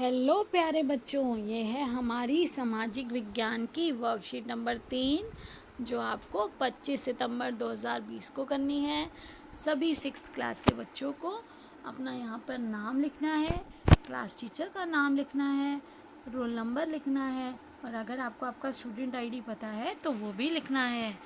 Hello प्यारे बच्चों, ये है हमारी सामाजिक विज्ञान की वर्कशीट नंबर 3 जो आपको 25 सितंबर 2020 को करनी है। सभी 6th क्लास के बच्चों को अपना यहाँ पर नाम लिखना है, क्लास टीचर का नाम लिखना है, रोल नंबर लिखना है और अगर आपको आपका स्टूडेंट आईडी पता है तो वो भी लिखना है।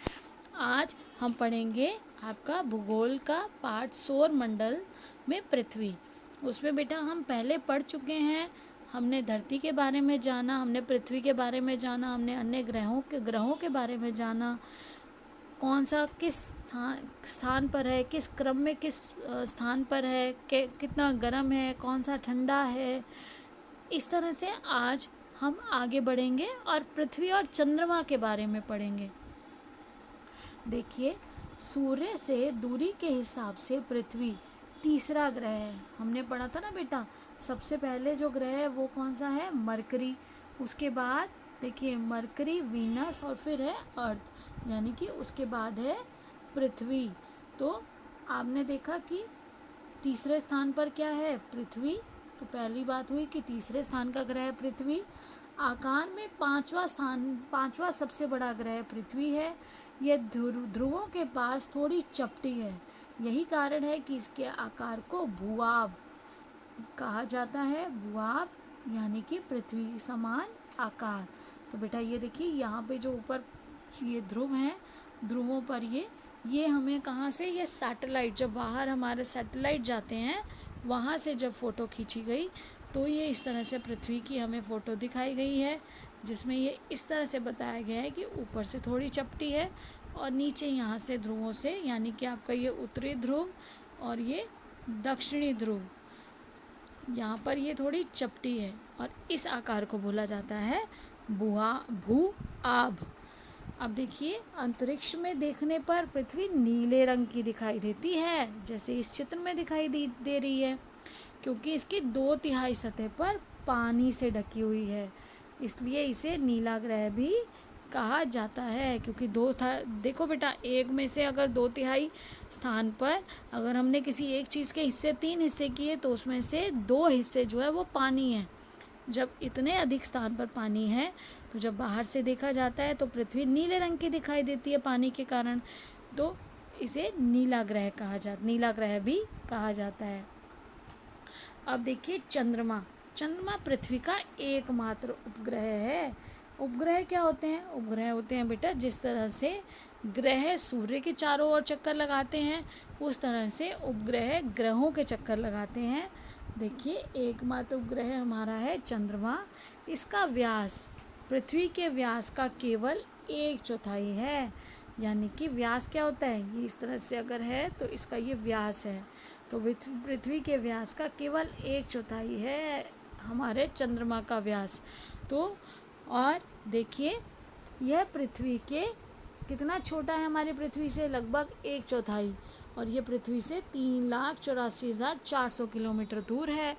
आज हम पढ़ेंगे आपका भूगोल का पाठ सौर मंडल में पृथ्वी। उसमें बेटा हम पहले पढ़ चुके हैं। हमने धरती के बारे में जाना, हमने पृथ्वी के बारे में जाना, हमने अन्य ग्रहों के बारे में जाना, कौन सा किस स्थान पर है, किस क्रम में किस स्थान पर है, कितना गर्म है, कौन सा ठंडा है। इस तरह से आज हम आगे बढ़ेंगे और पृथ्वी और चंद्रमा के बारे में पढ़ेंगे। देखिए, सूर्य से दूरी के हिसाब से पृथ्वी तीसरा ग्रह है। हमने पढ़ा था ना बेटा, सबसे पहले जो ग्रह है वो कौन सा है? मरकरी। उसके बाद देखिए मरकरी, वीनस और फिर है अर्थ, यानी कि उसके बाद है पृथ्वी। तो आपने देखा कि तीसरे स्थान पर क्या है? पृथ्वी। तो पहली बात हुई कि तीसरे स्थान का ग्रह पृथ्वी। आकार में पांचवा सबसे बड़ा ग्रह पृथ्वी है। यह ध्रुवों के पास थोड़ी चपटी है, यही कारण है कि इसके आकार को भूआब कहा जाता है। भूआब यानी कि पृथ्वी समान आकार। तो बेटा ये देखिए, यहाँ पे जो ऊपर ये ध्रुव हैं, ध्रुवों पर ये हमें कहाँ से, ये सैटेलाइट, जब बाहर हमारे सैटेलाइट जाते हैं वहाँ से जब फ़ोटो खींची गई तो ये इस तरह से पृथ्वी की हमें फ़ोटो दिखाई गई है, जिसमें ये इस तरह से बताया गया है कि ऊपर से थोड़ी चपटी है और नीचे यहाँ से ध्रुवों से, यानी कि आपका ये उत्तरी ध्रुव और ये दक्षिणी ध्रुव, यहाँ पर ये थोड़ी चपटी है और इस आकार को बोला जाता है भू आभ। अब देखिए, अंतरिक्ष में देखने पर पृथ्वी नीले रंग की दिखाई देती है, जैसे इस चित्र में दिखाई दे रही है, क्योंकि इसकी 2/3 सतह पर पानी से ढकी हुई है, इसलिए इसे नीला ग्रह भी कहा जाता है। क्योंकि देखो बेटा, एक में से अगर 2/3 स्थान पर अगर हमने किसी एक चीज़ के हिस्से 3 हिस्से किए तो उसमें से 2 हिस्से जो है वो पानी है। जब इतने अधिक स्थान पर पानी है तो जब बाहर से देखा जाता है तो पृथ्वी नीले रंग की दिखाई देती है पानी के कारण, तो इसे नीला ग्रह भी कहा जाता है। अब देखिए चंद्रमा पृथ्वी का एकमात्र उपग्रह है। उपग्रह क्या होते हैं? उपग्रह होते हैं बेटा, जिस तरह से ग्रह सूर्य के चारों ओर चक्कर लगाते हैं उस तरह से उपग्रह ग्रहों के चक्कर लगाते हैं। देखिए, एकमात्र उपग्रह हमारा है चंद्रमा। इसका व्यास पृथ्वी के व्यास का केवल 1/4 है, यानी कि व्यास क्या होता है? ये इस तरह से अगर है तो इसका ये व्यास है, तो पृथ्वी के व्यास का केवल 1/4 है हमारे चंद्रमा का व्यास। तो और देखिए, यह पृथ्वी के कितना छोटा है? हमारी पृथ्वी से लगभग 1/4, और ये पृथ्वी से 3,84,400 किलोमीटर दूर है।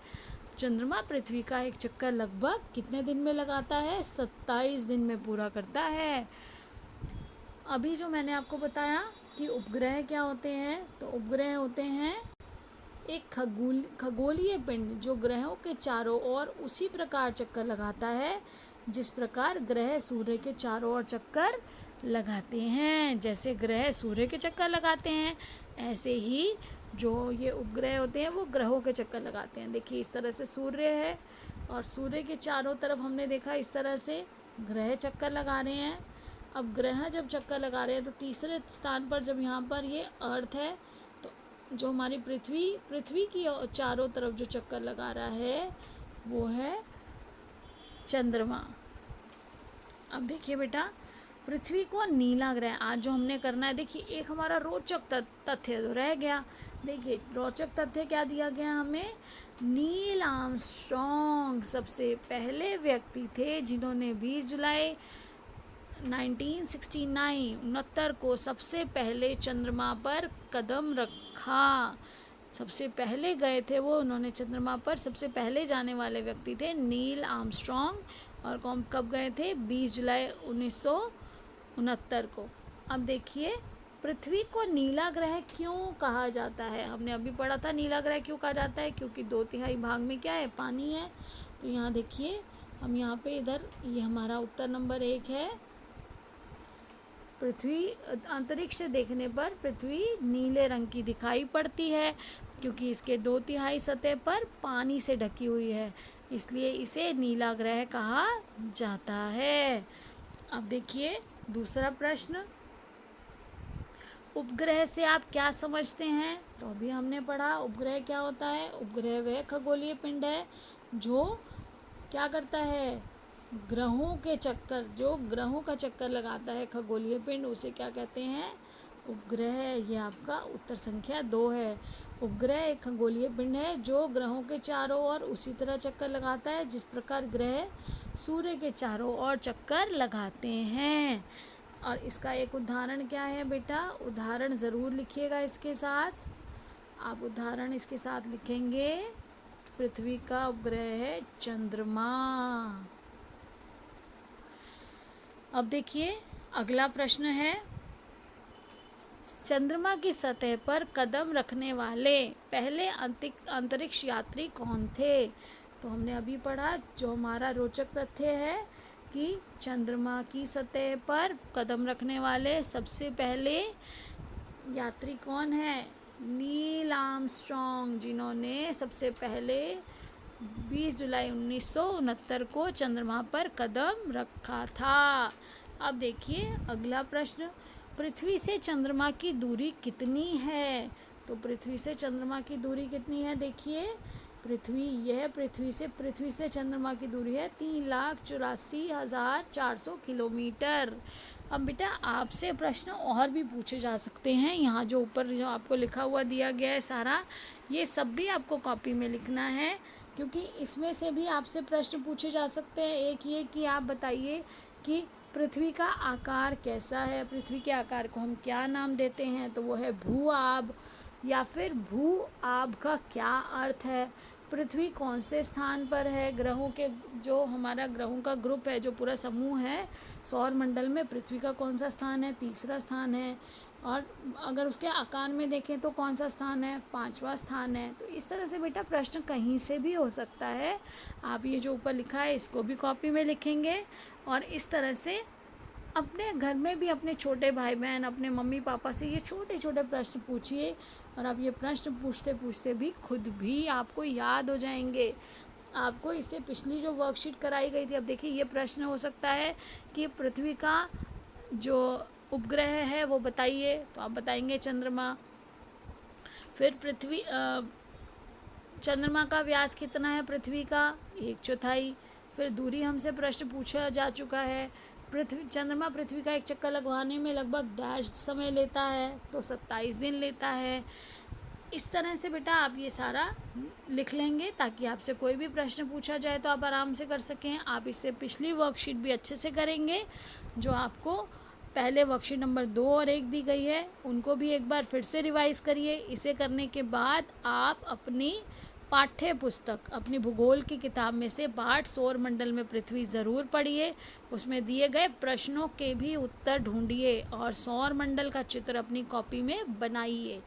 चंद्रमा पृथ्वी का एक चक्कर लगभग कितने दिन में लगाता है? 27 दिन में पूरा करता है। अभी जो मैंने आपको बताया कि उपग्रह क्या होते हैं, तो उपग्रह होते हैं एक खगोलीय पिंड जो ग्रहों के चारों ओर उसी प्रकार चक्कर लगाता है जिस प्रकार ग्रह सूर्य के चारों ओर चक्कर लगाते हैं। जैसे ग्रह सूर्य के चक्कर लगाते हैं, ऐसे ही जो ये उपग्रह होते हैं वो ग्रहों के चक्कर लगाते हैं। देखिए, इस तरह से सूर्य है और सूर्य के चारों तरफ हमने देखा इस तरह से ग्रह चक्कर लगा रहे हैं। अब ग्रह जब चक्कर लगा रहे हैं तो तीसरे स्थान पर जब यहाँ पर ये अर्थ है, तो जो हमारी पृथ्वी की चारों तरफ जो चक्कर लगा रहा है वो है चंद्रमा। अब देखिए बेटा, पृथ्वी को नीला ग्रह आज जो हमने करना है, देखिए एक हमारा रोचक तथ्य तो रह गया। देखिए, रोचक तथ्य क्या दिया गया हमें? नील आर्मस्ट्रॉन्ग सबसे पहले व्यक्ति थे जिन्होंने 20 जुलाई 1969 को सबसे पहले चंद्रमा पर कदम रखा। सबसे पहले गए थे वो, उन्होंने चंद्रमा पर सबसे पहले जाने वाले व्यक्ति थे नील आर्मस्ट्रॉन्ग। और कब गए थे? 20 जुलाई 1969 को। अब देखिए, पृथ्वी को नीला ग्रह क्यों कहा जाता है? हमने अभी पढ़ा था नीला ग्रह क्यों कहा जाता है, क्योंकि 2/3 भाग में क्या है? पानी है। तो यहाँ देखिए, हम यहाँ पे इधर ये हमारा उत्तर नंबर 1 है। पृथ्वी, अंतरिक्ष से देखने पर पृथ्वी नीले रंग की दिखाई पड़ती है क्योंकि इसके 2/3 सतह पर पानी से ढकी हुई है, इसलिए इसे नीला ग्रह कहा जाता है। अब देखिए दूसरा प्रश्न, उपग्रह से आप क्या समझते हैं? तो अभी हमने पढ़ा उपग्रह क्या होता है। उपग्रह वह खगोलीय पिंड है जो क्या करता है, ग्रहों के चक्कर, जो ग्रहों का चक्कर लगाता है खगोलीय पिंड, उसे क्या कहते हैं? उपग्रह। ये आपका उत्तर संख्या 2 है। उपग्रह एक खगोलीय पिंड है जो ग्रहों के चारों ओर उसी तरह चक्कर लगाता है जिस प्रकार ग्रह सूर्य के चारों ओर चक्कर लगाते हैं। और इसका एक उदाहरण क्या है बेटा? उदाहरण ज़रूर लिखिएगा इसके साथ। आप उदाहरण इसके साथ लिखेंगे। पृथ्वी का उपग्रह है चंद्रमा। अब देखिए अगला प्रश्न है, चंद्रमा की सतह पर कदम रखने वाले पहले अंतरिक्ष यात्री कौन थे? तो हमने अभी पढ़ा, जो हमारा रोचक तथ्य है कि चंद्रमा की सतह पर कदम रखने वाले सबसे पहले यात्री कौन है? नील आर्मस्ट्रॉन्ग, जिन्होंने सबसे पहले 20 जुलाई 1969 को चंद्रमा पर कदम रखा था। अब देखिए अगला प्रश्न, पृथ्वी से चंद्रमा की दूरी कितनी है? तो पृथ्वी से चंद्रमा की दूरी कितनी है? देखिए पृथ्वी से चंद्रमा की दूरी है 3,84,400 किलोमीटर। अब बेटा आपसे प्रश्न और भी पूछे जा सकते हैं। यहाँ जो ऊपर जो आपको लिखा हुआ दिया गया है सारा, ये सब भी आपको कॉपी में लिखना है क्योंकि इसमें से भी आपसे प्रश्न पूछे जा सकते हैं। एक ये कि आप बताइए कि पृथ्वी का आकार कैसा है, पृथ्वी के आकार को हम क्या नाम देते हैं? तो वो है भू आब, या फिर भू आब का क्या अर्थ है? पृथ्वी कौन से स्थान पर है? ग्रहों के, जो हमारा ग्रहों का ग्रुप है, जो पूरा समूह है सौर मंडल में, पृथ्वी का कौन सा स्थान है? तीसरा स्थान है। और अगर उसके आकार में देखें तो कौन सा स्थान है? 5वां स्थान है। तो इस तरह से बेटा प्रश्न कहीं से भी हो सकता है। आप ये जो ऊपर लिखा है इसको भी कॉपी में लिखेंगे और इस तरह से अपने घर में भी अपने छोटे भाई बहन, अपने मम्मी पापा से ये छोटे छोटे प्रश्न पूछिए और आप ये प्रश्न पूछते पूछते भी खुद भी आपको याद हो जाएंगे। आपको इससे पिछली जो वर्कशीट कराई गई थी, अब देखिए ये प्रश्न हो सकता है कि पृथ्वी का जो उपग्रह है वो बताइए, तो आप बताएंगे चंद्रमा। फिर चंद्रमा का व्यास कितना है पृथ्वी का? 1/4। फिर दूरी हमसे प्रश्न पूछा जा चुका है। चंद्रमा पृथ्वी का एक चक्कर लगवाने में लगभग डैश समय लेता है, तो 27 दिन लेता है। इस तरह से बेटा आप ये सारा लिख लेंगे ताकि आपसे कोई भी प्रश्न पूछा जाए तो आप आराम से कर सकें। आप इससे पिछली वर्कशीट भी अच्छे से करेंगे, जो आपको पहले वर्कशीट नंबर 2 और 1 दी गई है, उनको भी एक बार फिर से रिवाइज करिए। इसे करने के बाद आप अपनी पाठ्य पुस्तक, अपनी भूगोल की किताब में से पाठ सौर मंडल में पृथ्वी ज़रूर पढ़िए। उसमें दिए गए प्रश्नों के भी उत्तर ढूंढिए और सौर मंडल का चित्र अपनी कॉपी में बनाइए।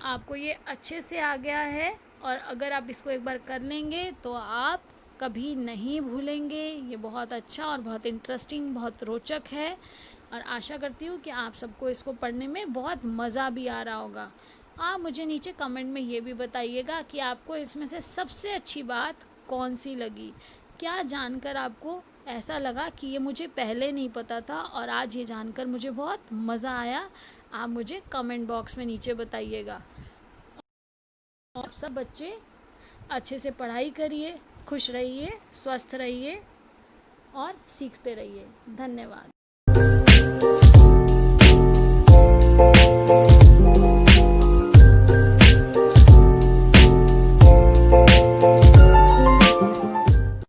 आपको ये अच्छे से आ गया है और अगर आप इसको एक बार कर लेंगे तो आप कभी नहीं भूलेंगे। ये बहुत अच्छा और बहुत इंटरेस्टिंग, बहुत रोचक है और आशा करती हूँ कि आप सबको इसको पढ़ने में बहुत मज़ा भी आ रहा होगा। आप मुझे नीचे कमेंट में ये भी बताइएगा कि आपको इसमें से सबसे अच्छी बात कौन सी लगी। क्या जानकर आपको ऐसा लगा कि ये मुझे पहले नहीं पता था और आज ये जानकर मुझे बहुत मज़ा आया? आप मुझे कमेंट बॉक्स में नीचे बताइएगा। और सब बच्चे अच्छे से पढ़ाई करिए, खुश रहिए, स्वस्थ रहिए और सीखते रहिए। धन्यवाद।